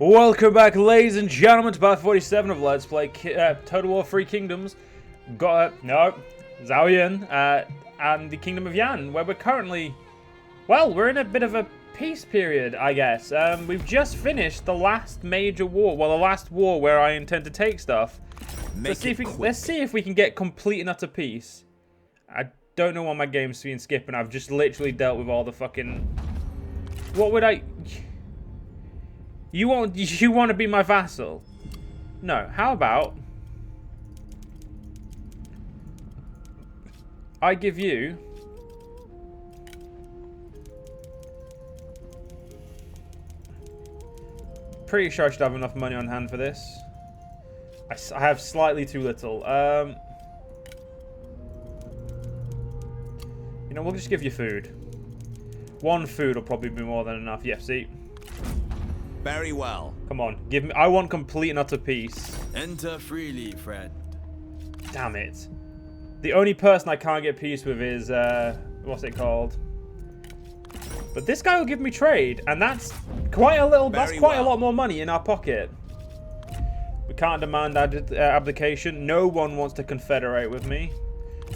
Welcome back, ladies and gentlemen, to part 47 of Let's Play Total War 3 Kingdoms. Zhao Yun, and the Kingdom of Yan, where we're currently, well, we're in a bit of a peace period, I guess. We've just finished the last major war, well, the last war where I intend to take stuff. Let's see if we can get complete and utter peace. I don't know why my game's been skipping. I've just literally dealt with all the fucking... What would I... You want to be my vassal? No. How about I give you pretty sure I should have enough money on hand for this. I have slightly too little. You know, we'll just give you food. One food will probably be more than enough. Yeah, see. Very well. Come on, give me. I want complete and utter peace. Enter freely, friend. Damn it. The only person I can't get peace with is, what's it called? But this guy will give me trade, and that's quite a little, that's quite a lot more money in our pocket. We can't demand abdication. No one wants to confederate with me.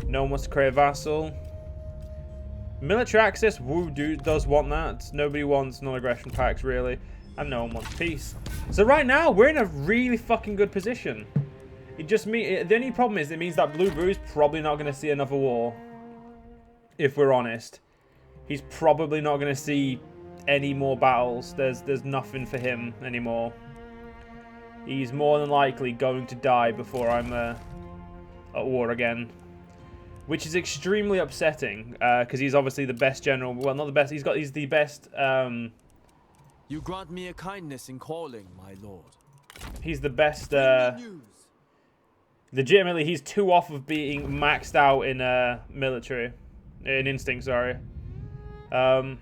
No one wants to create a vassal. Military access, Wu does want that. Nobody wants non-aggression pacts, really. And no one wants peace. So right now, we're in a really fucking good position. It just means, the only problem is, it means that Blue Boo is probably not going to see another war. If we're honest. He's probably not going to see any more battles. There's nothing for him anymore. He's more than likely going to die before I'm at war again. Which is extremely upsetting, because he's obviously the best general. Well, not the best. He's the best. You grant me a kindness in calling, my lord. He's the best. Legitimately, he's too off of being maxed out in instinct. Sorry. I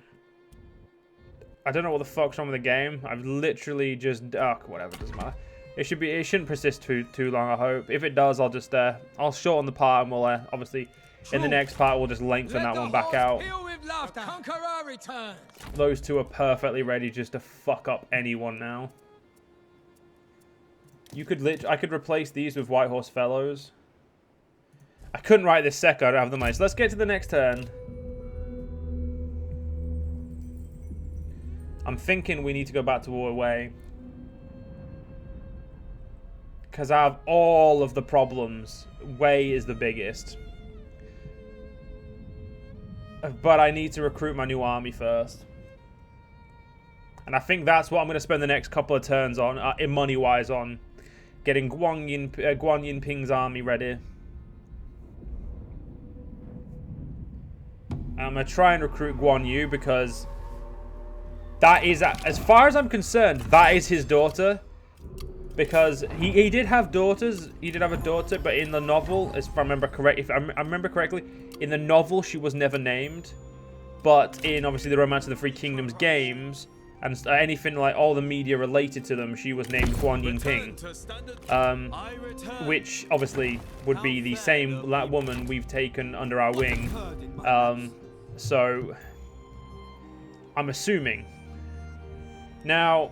don't know what the fuck's wrong with the game. I've literally just whatever, doesn't matter. It shouldn't persist too long, I hope. If it does, I'll just I'll shorten the part, and we'll obviously in the next part we'll just lengthen that one back out. Those two are perfectly ready just to fuck up anyone now. I could replace these with White Horse Fellows. I couldn't write this second. I don't have the money. So let's get to the next turn. I'm thinking we need to go back to War Wei. Because I have all of the problems. Wei is the biggest. But I need to recruit my new army first. And I think that's what I'm going to spend the next couple of turns on, money-wise, on. Getting Guan Yinping's army ready. I'm going to try and recruit Guan Yu because that is, as far as I'm concerned, that is his daughter. Because he did have daughters. He did have a daughter, but in the novel, if I remember correctly, in the novel she was never named. But in obviously the Romance of the Three Kingdoms games and anything like all the media related to them, she was named Guan Yinping, which obviously would be the same woman we've taken under our wing. So I'm assuming now.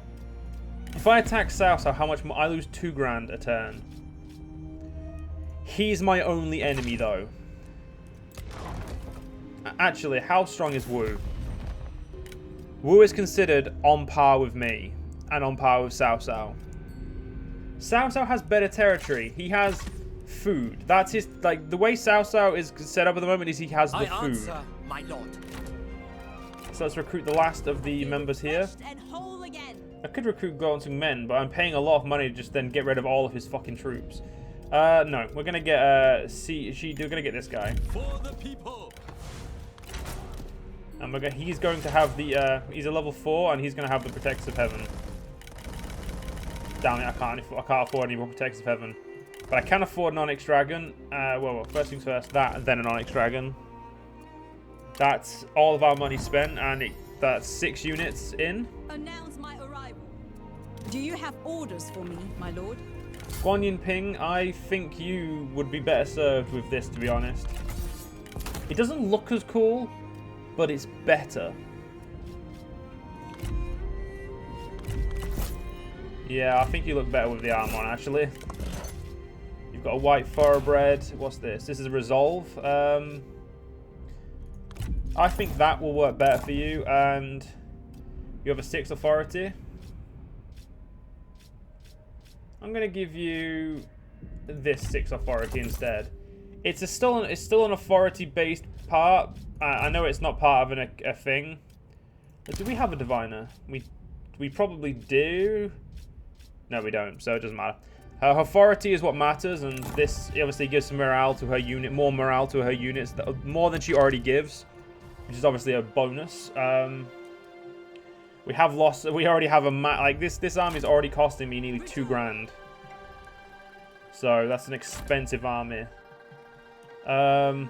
If I attack South, how much more? I lose 2 grand a turn. He's my only enemy, though. Actually, how strong is Wu? Wu is considered on par with me and on par with Cao Cao. Cao Cao has better territory. He has food. That's his, like, the way Cao Cao is set up at the moment is he has the food. Answer, my lord. So let's recruit the last of the members here. I could recruit Gongsun Men, but I'm paying a lot of money to just then get rid of all of his fucking troops. No, we're gonna get we're gonna get this guy. For the people. And he's going to have the he's a level 4 and he's gonna have the Protectors of Heaven. Damn it, I can't afford any more Protectors of Heaven. But I can afford an Onyx Dragon. Well, first things first, that and then an Onyx Dragon. That's all of our money spent, and that's 6 units in. Announce my arrival. Do you have orders for me, my lord? Guan Yinping, I think you would be better served with this, to be honest. It doesn't look as cool, but it's better. Yeah, I think you look better with the armor on, actually. You've got a white thoroughbred. What's this? This is a resolve. I think that will work better for you, and you have a 6 authority. I'm gonna give you this 6 authority instead. It's still an authority-based part. I know it's not part of a thing. But do we have a diviner? We probably do. No, we don't. So it doesn't matter. Her authority is what matters, and this obviously gives some morale to her unit, more morale to her units, more than she already gives, which is obviously a bonus. We have lost. We already have this army is already costing me nearly 2 grand. So that's an expensive army. I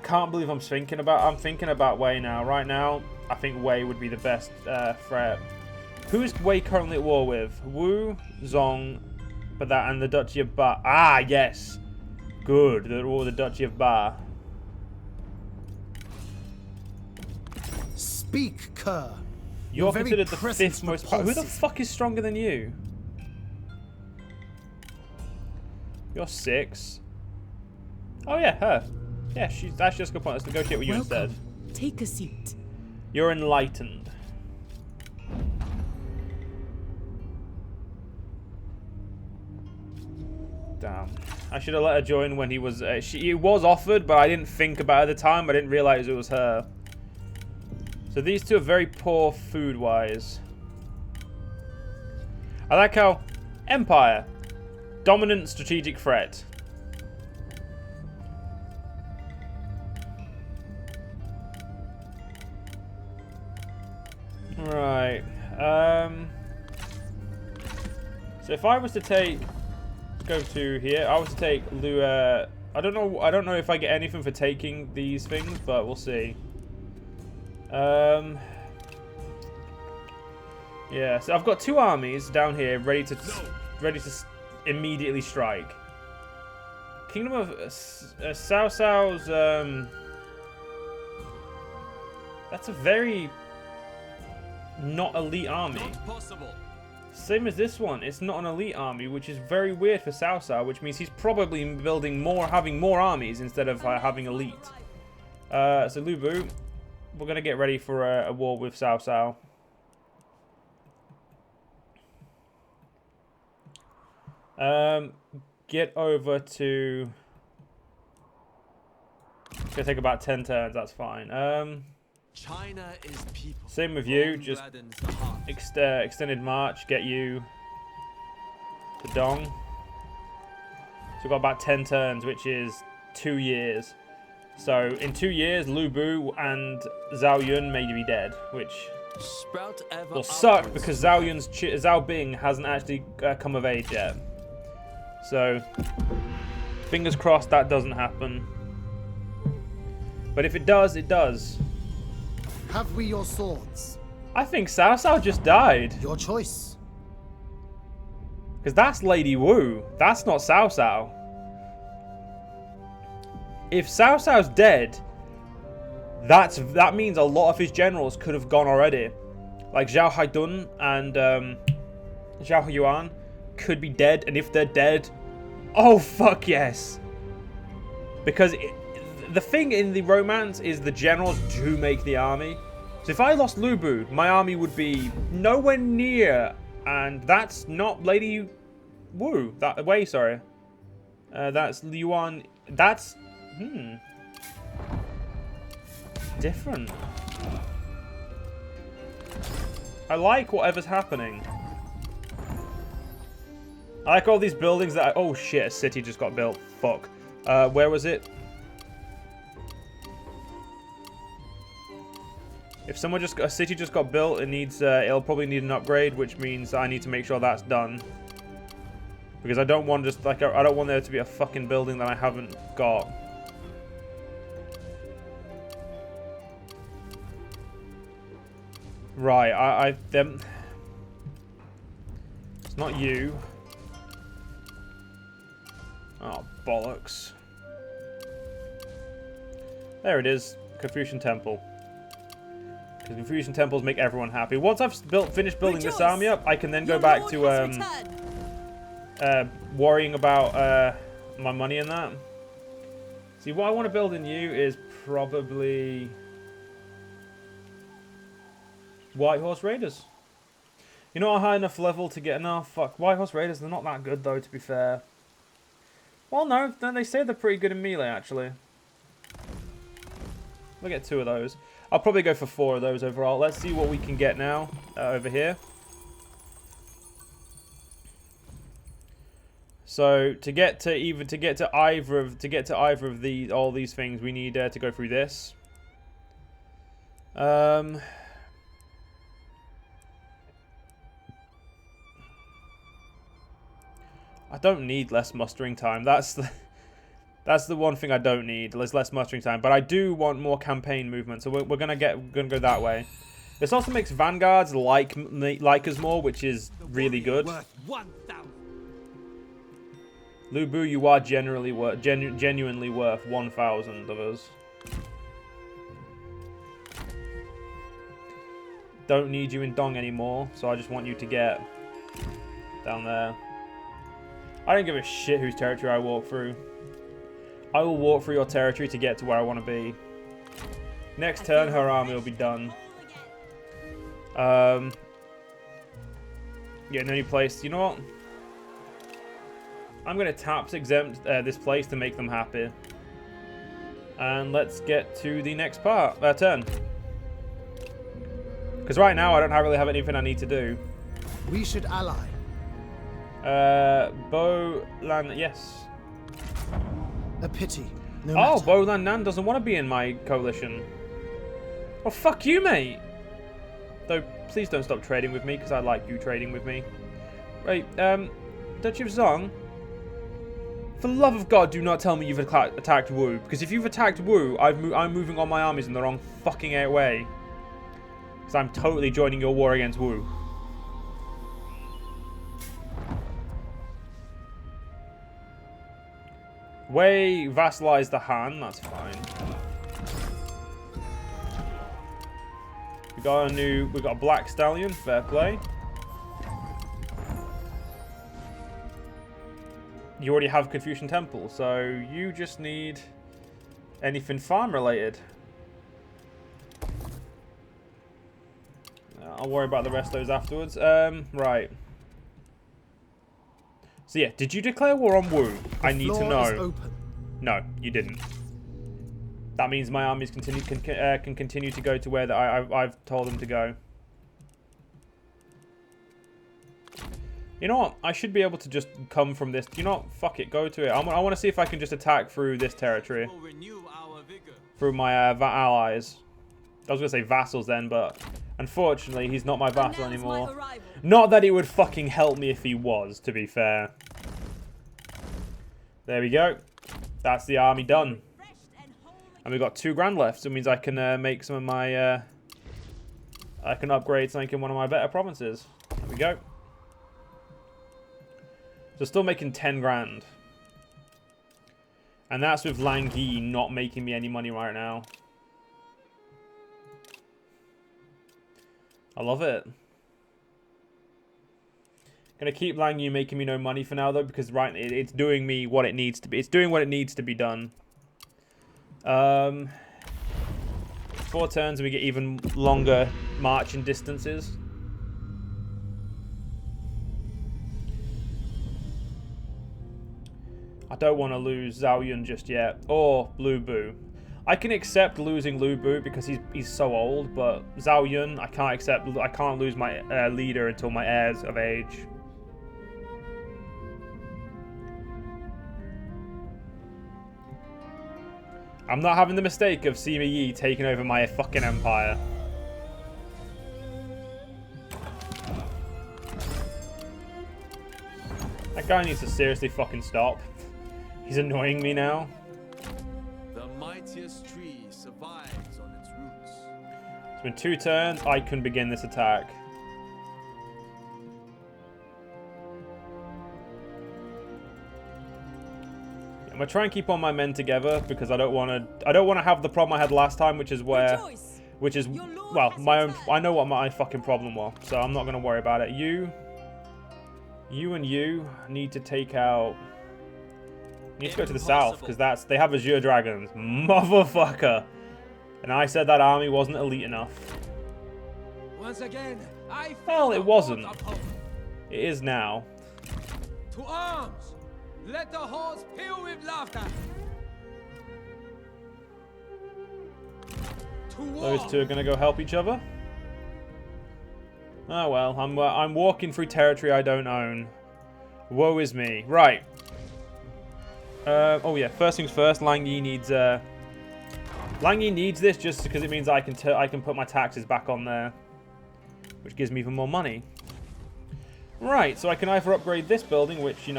can't believe I'm thinking about Wei now. Right now, I think Wei would be the best threat. Who is Wei currently at war with? Wu, Zong, and the Duchy of Ba. Ah, yes. Good. They're all the Duchy of Ba. Speak, Kerr. You're considered the 5th most powerful. Who the fuck is stronger than you? You're 6. Oh yeah, her. Yeah, that's just a good point. Let's negotiate with you instead. Take a seat. You're enlightened. Damn. I should have let her join when he was... she was offered, but I didn't think about it at the time. I didn't realize it was her. So these two are very poor food-wise. I like how... Empire. Dominant strategic threat. Right. So if I was to take... Go to here. I was to take Liu. I don't know if I get anything for taking these things, but we'll see. Yeah. So I've got 2 armies down here ready to immediately strike. Kingdom of Cao Cao's. That's a very not elite army. Not possible. Same as this one, it's not an elite army, which is very weird for Cao Cao, which means he's probably having more armies instead of having elite. So Lu Bu, we're gonna get ready for a war with Cao Cao. Get over to. It's gonna take about 10 turns. That's fine. China is people. Same with you, just extended march, get you to Dong. So we've got about 10 turns, which is 2 years. So in 2 years, Lu Bu and Zhao Yun may be dead, which will suck because Zhao Bing hasn't actually come of age yet. So fingers crossed that doesn't happen. But if it does, it does. Have we your swords? I think Cao Cao just died. Your choice. Because that's Lady Wu. That's not Cao Cao. If Cao Cao's dead, that means a lot of his generals could have gone already. Like Zhao Haidun and Zhao Yuan could be dead. And if they're dead, oh fuck yes. Because the thing in the romance is the generals do make the army. So if I lost Lu Bu, my army would be nowhere near, and that's not Lady Wu. Wei, sorry. That's Yuan. That's different. I like whatever's happening. I like all these buildings that. Oh shit! A city just got built. Fuck. Where was it? If a city just got built, it needs, it'll probably need an upgrade, which means I need to make sure that's done. Because I don't want I don't want there to be a fucking building that I haven't got. Right, it's not you. Oh, bollocks. There it is, Confucian Temple. Because infusion temples make everyone happy. Once I've finished building this Rejoice! army up, I can then go Your back lord to has returned. worrying about my money and that. See, what I want to build in you is probably White Horse Raiders. You're not a high enough level to get... No, fuck. White Horse Raiders, they're not that good, though, to be fair. Well, no. They say they're pretty good in melee, actually. We'll get 2 of those. I'll probably go for 4 of those overall. Let's see what we can get now over here. So to get to either of all these things, we need to go through this. I don't need less mustering time. That's the one thing I don't need. There's less mustering time, but I do want more campaign movement. So we're gonna go that way. This also makes vanguards like us more, which is really good. Liu Bu, you are genuinely worth 1,000 of us. Don't need you in Dong anymore, so I just want you to get down there. I don't give a shit whose territory I walk through. I will walk through your territory to get to where I want to be. Next turn, her army will be done. Yeah, in any place. You know what? I'm going to taps exempt this place to make them happy. And let's get to the next turn. Because right now I don't really have anything I need to do. We should ally. Bo Lan, yes. A pity. No Oh, matter. Bo Lan Nan doesn't want to be in my coalition. Well, fuck you, mate. Though, please don't stop trading with me, because I like you trading with me. Right, don't you have Zong? For the love of God, do not tell me you've attacked Wu. Because if you've attacked Wu, I'm moving all my armies in the wrong fucking way. Because I'm totally joining your war against Wu. Wei vassalize the Han, that's fine. We got a black stallion, fair play. You already have Confucian Temple, so you just need anything farm related. I'll worry about the rest of those afterwards. Right. So yeah, did you declare war on Wu? I need to know. Open. No, you didn't. That means my armies can continue to go to where I've told them to go. You know what? I should be able to just come from this. You know what? Fuck it. Go to it. I want to see if I can just attack through this territory. Through my allies. I was going to say vassals then, but unfortunately, he's not my vassal anymore. Not that it would fucking help me if he was, to be fair. There we go. That's the army done. And we've got 2 grand left. So it means I can make some of my... I can upgrade something in one of my better provinces. There we go. So still making 10 grand. And that's with Lang Yi not making me any money right now. I love it. Gonna keep Lang Yi making me no money for now though, because it's doing me what it needs to be. It's doing what it needs to be done. 4 turns and we get even longer marching distances. I don't want to lose Zhao Yun just yet, or Lu Bu. I can accept losing Lu Bu because he's so old, but Zhao Yun, I can't lose my leader until my heir's of age. I'm not having the mistake of Sima Yi taking over my fucking empire. That guy needs to seriously fucking stop. He's annoying me now. The mightiest tree survives on its roots. It's been 2 turns. I can begin this attack. I'm gonna try and keep all my men together because I don't want to have the problem I had last time, which is where Which is, well, my own. I know what my fucking problem was, so I'm not gonna worry about it. You and you need to take out. You need to go to the south because they have Azure dragons, motherfucker. And I said that army wasn't elite enough. Once again, Well, it wasn't. It is now. To arms! Let the halls peal with laughter. Those two are gonna go help each other. Oh well, I'm walking through territory I don't own. Woe is me. Right. Oh yeah. First things first. Lang Yi needs this just because it means I can put my taxes back on there, which gives me even more money. Right. So I can either upgrade this building, which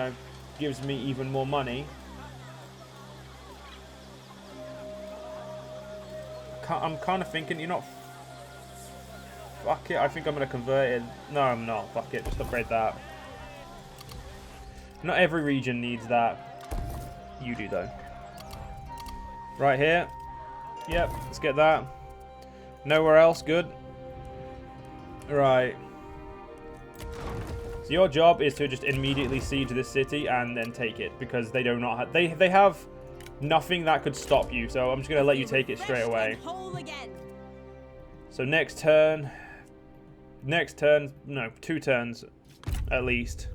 gives me even more money. I'm kind of thinking, fuck it, I think I'm going to convert it. No, I'm not. Fuck it, just upgrade that. Not every region needs that. You do, though. Right here. Yep, let's get that. Nowhere else, good. Right. So your job is to just immediately siege this city and then take it, because they do not have... They have... nothing that could stop you, so I'm just going to let you take it straight away. So next turn, no, 2 turns at least,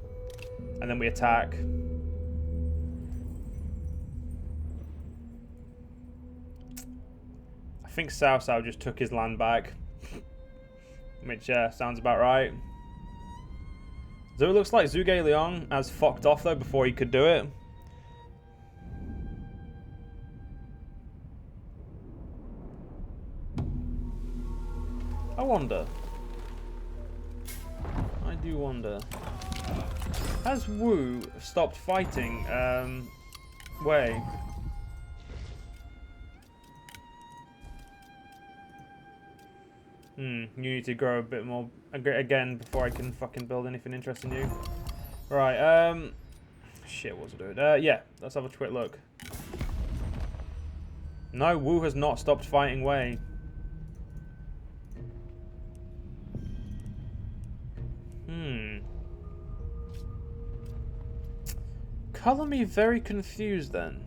and then we attack. I think Cao Cao just took his land back, which sounds about right. So it looks like Zhuge Liang has fucked off though before he could do it. I wonder. I do wonder. Has Wu stopped fighting Wei? You need to grow a bit more again before I can fucking build anything interesting new. Right, shit, what's it doing? Yeah, let's have a quick look. No, Wu has not stopped fighting Wei. Color me very confused then.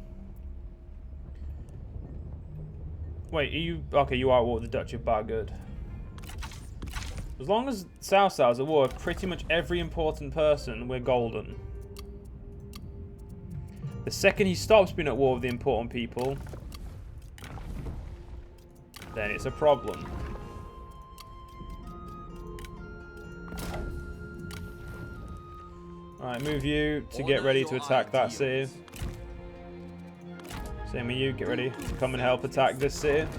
Wait, are you... Okay, you are at war with the Duchy of Bargood. As long as Cao Cao's at war with pretty much every important person, we're golden. The second he stops being at war with the important people, then it's a problem. Alright, move you to get ready to attack that city. Same with you, get ready to come and help attack this city.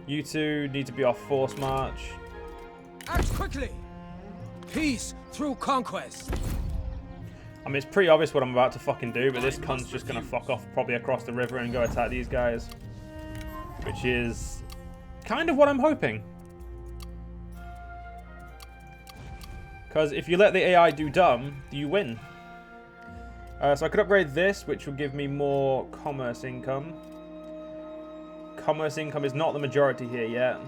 You two need to be off force march. Act quickly! Peace through conquest! I mean, it's pretty obvious what I'm about to fucking do, but this cunt's just gonna fuck off probably across the river and go attack these guys. Which is kind of what I'm hoping. Because if you let the AI do dumb, you win. So I could upgrade this, which will give me more commerce income. Commerce income is not the majority here yet.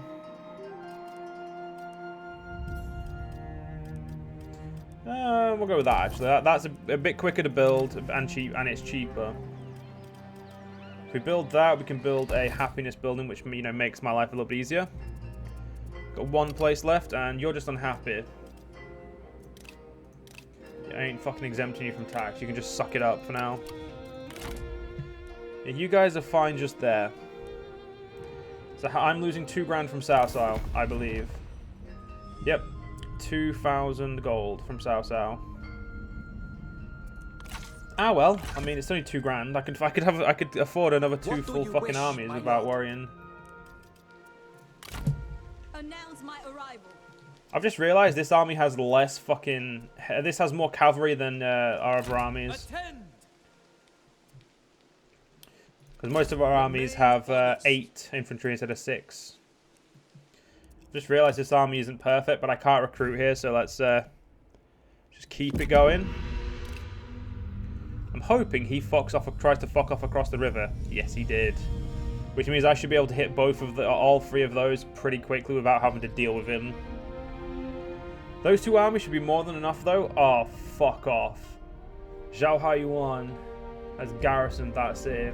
We'll go with that, actually. That's a bit quicker to build and cheap, and it's cheaper. If we build that, we can build a happiness building, which makes my life a little bit easier. Got 1 place left, and you're just unhappy. I ain't fucking exempting you from tax. You can just suck it up for now. Yeah, you guys are fine just there. So I'm losing 2 grand from Cao Cao, I believe. Yep, 2,000 gold from Cao Cao. Ah well, I mean it's only 2 grand. I could afford another 2 full fucking armies without worrying. Announce my arrival. I've just realised this army has less fucking... This has more cavalry than our other armies. Because most of our armies have 8 infantry instead of 6. Just realised this army isn't perfect, but I can't recruit here, so let's just keep it going. I'm hoping he tries to fuck off across the river. Yes, he did. which means I should be able to hit all 3 of those pretty quickly without having to deal with him. Those 2 armies should be more than enough, though. Oh, fuck off. Zhao Haiyuan has garrisoned that city.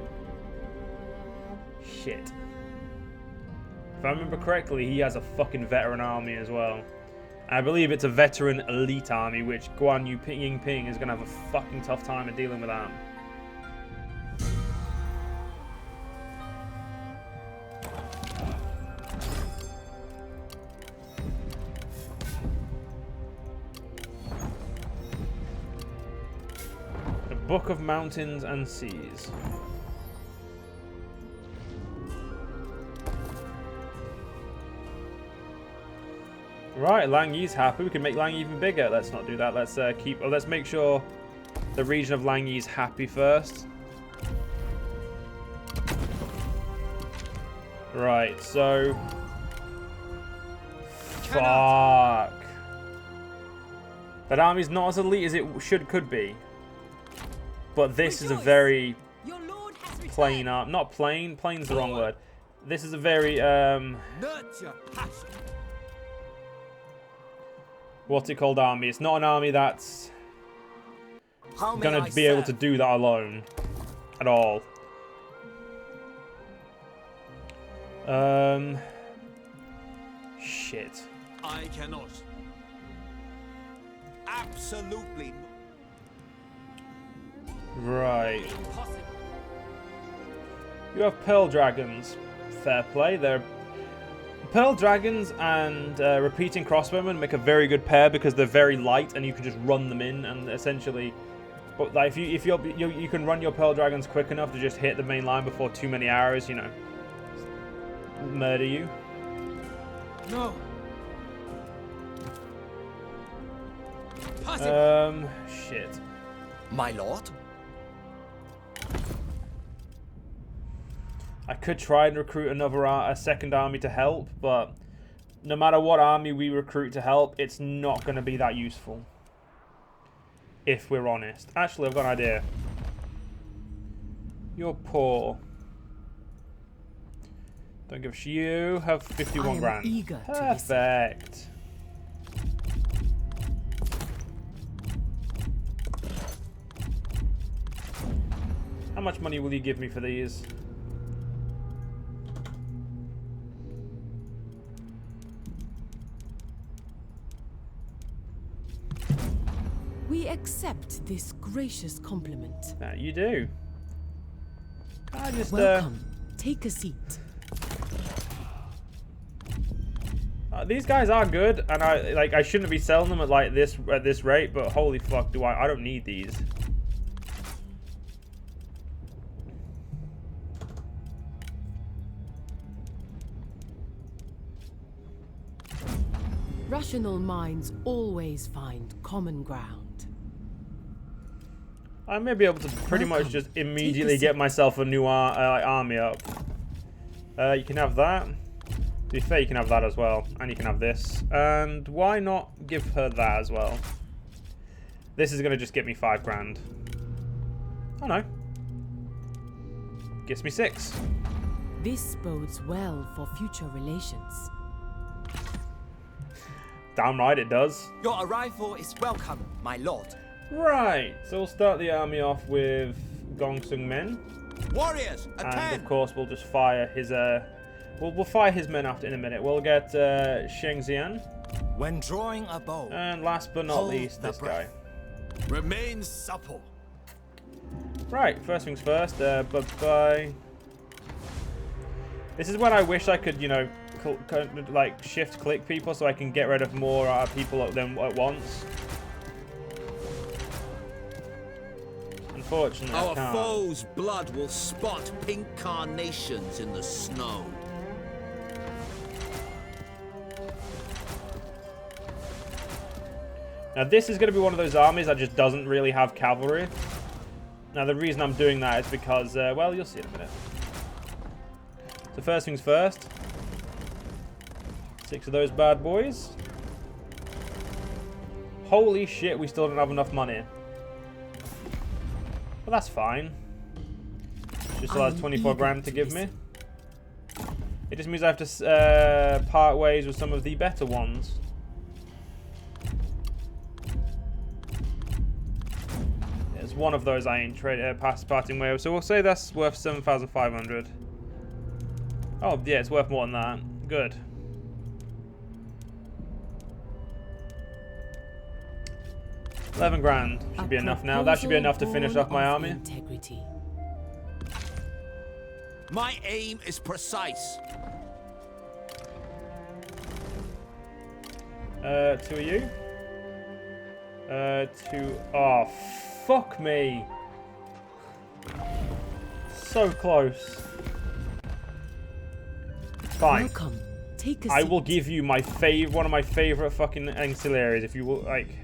Shit. If I remember correctly, he has a fucking veteran army as well. And I believe it's a veteran elite army, which Guan Yu Yingping is going to have a fucking tough time in dealing with that. The Book of Mountains and Seas. Right, Lang Yi's happy. We can make Lang Yi even bigger. Let's not do that. Let's let's make sure the region of Lang Yi's happy first. Right, so fuck. That army's not as elite as it could be. But this is a very plain army. Not plain. Plain's the wrong word. This is a very what's it called army? It's not an army that's gonna be able to do that alone at all. Shit. I cannot. Absolutely. Right. You have Pearl Dragons. Fair play. They're Pearl Dragons and repeating crossbowmen make a very good pair because they're very light and you can just run them in and essentially. But like if you can run your Pearl Dragons quick enough to just hit the main line before too many arrows, you know, murder you. No. Shit. My lord? I could try and recruit a second army to help, but no matter what army we recruit to help, it's not going to be that useful. If we're honest. Actually, I've got an idea. You're poor. Don't give a shit. You have 51 grand. Eager Perfect. How much money will you give me for these? We accept this gracious compliment. That you do. I just Welcome. Take a seat. these guys are good, and I shouldn't be selling them at this rate, but holy fuck, I don't need these. Rational minds always find common ground. I may be able to pretty much just immediately get myself a new army up. You can have that. To be fair, you can have that as well. And you can have this. And why not give her that as well? This is going to just get me 5 grand. Oh no. Gets me 6. This bodes well for future relations. Damn right it does. Your arrival is welcome, my lord. Right, so we'll start the army off with Gongsun men. Warriors, attend! And of course we'll just fire his we'll fire his men after in a minute. We'll get Sheng Xian. When drawing a bow, And last but not hold least, the this breath. guy. Remain supple. Right, first things first, bye. This is when I wish I could, you know, like shift click people so I can get rid of more people at once. Unfortunately, I Our can't. foe's blood will spot pink carnations in the snow. Now this is going to be one of those armies that just doesn't really have cavalry. Now the reason I'm doing that is because, well, you'll see in a minute. So first things first. 6 of those bad boys. Holy shit, we still don't have enough money. But that's fine. She still has 24 grand to give me. It just means I have to part ways with some of the better ones. There's one of those I ain't parting way with, so we'll say that's worth 7,500. Oh, yeah, it's worth more than that. Good. $11,000 should be enough now. That should be enough to finish off my army. Integrity. My aim is precise. Two of you. Two. Oh, fuck me. So close. Fine. Welcome. Take a I seat. will give you my one of my favorite fucking ancillaries if you will, like.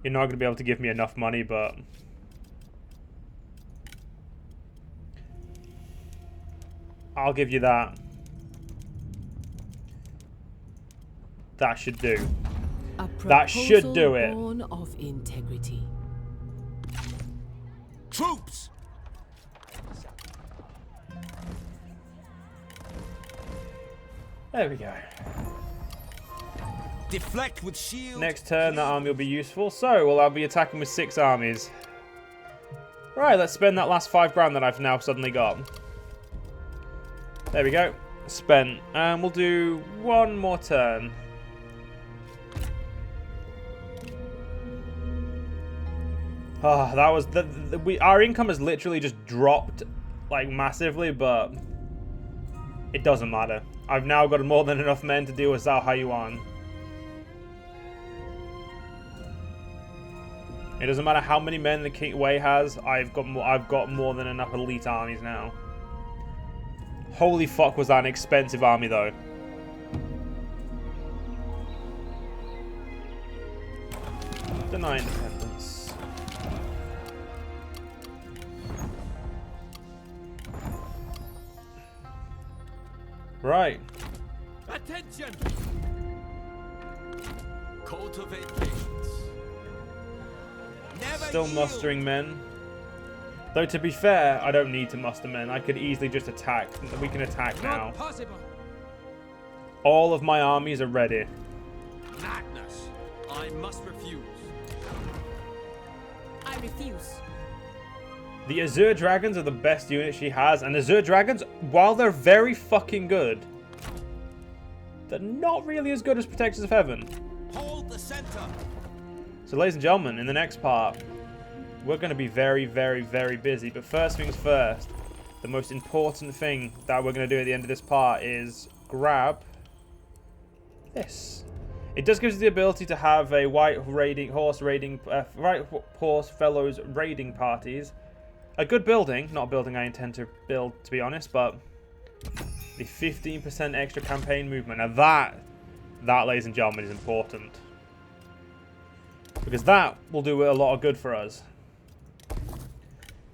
You're not going to be able to give me enough money, but I'll give you that. That should do. A That should do proposal it. born of integrity. Troops! There we go. Deflect with shield. Next turn, that army will be useful. So, well, I'll be attacking with 6 armies. Right, let's spend that last $5,000 that I've now suddenly got. There we go. Spent. And we'll do one more turn. Ah, that was our income has literally just dropped like massively, but it doesn't matter. I've now got more than enough men to deal with Zhao Haiyuan. It doesn't matter how many men the King Wei has. I've got more than enough elite armies now. Holy fuck, was that an expensive army though? Deny independence. Right. Attention! Cultivate patience. Never Still yield. mustering men. Though to be fair, I don't need to muster men. I could easily just attack. We can attack now. Not possible. All of my armies are ready. Madness. I must refuse. I refuse. The Azure Dragons are the best unit she has, and Azure Dragons, while they're very fucking good, they're not really as good as Protectors of Heaven. Hold the center. So ladies and gentlemen, in the next part, we're going to be very, very, very busy. But first things first, the most important thing that we're going to do at the end of this part is grab this. It does give us the ability to have a white horse fellows raiding parties. A good building, not a building I intend to build, to be honest, but the 15% extra campaign movement. Now that, ladies and gentlemen, is important. Because that will do a lot of good for us.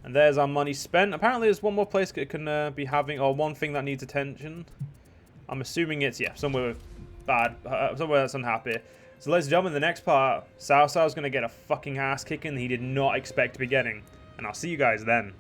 And there's our money spent. Apparently there's one more place it can be having, or one thing that needs attention. I'm assuming it's, yeah, somewhere bad, somewhere that's unhappy. So ladies and gentlemen, the next part, Cao Cao's going to get a fucking ass kicking he did not expect to be getting. And I'll see you guys then.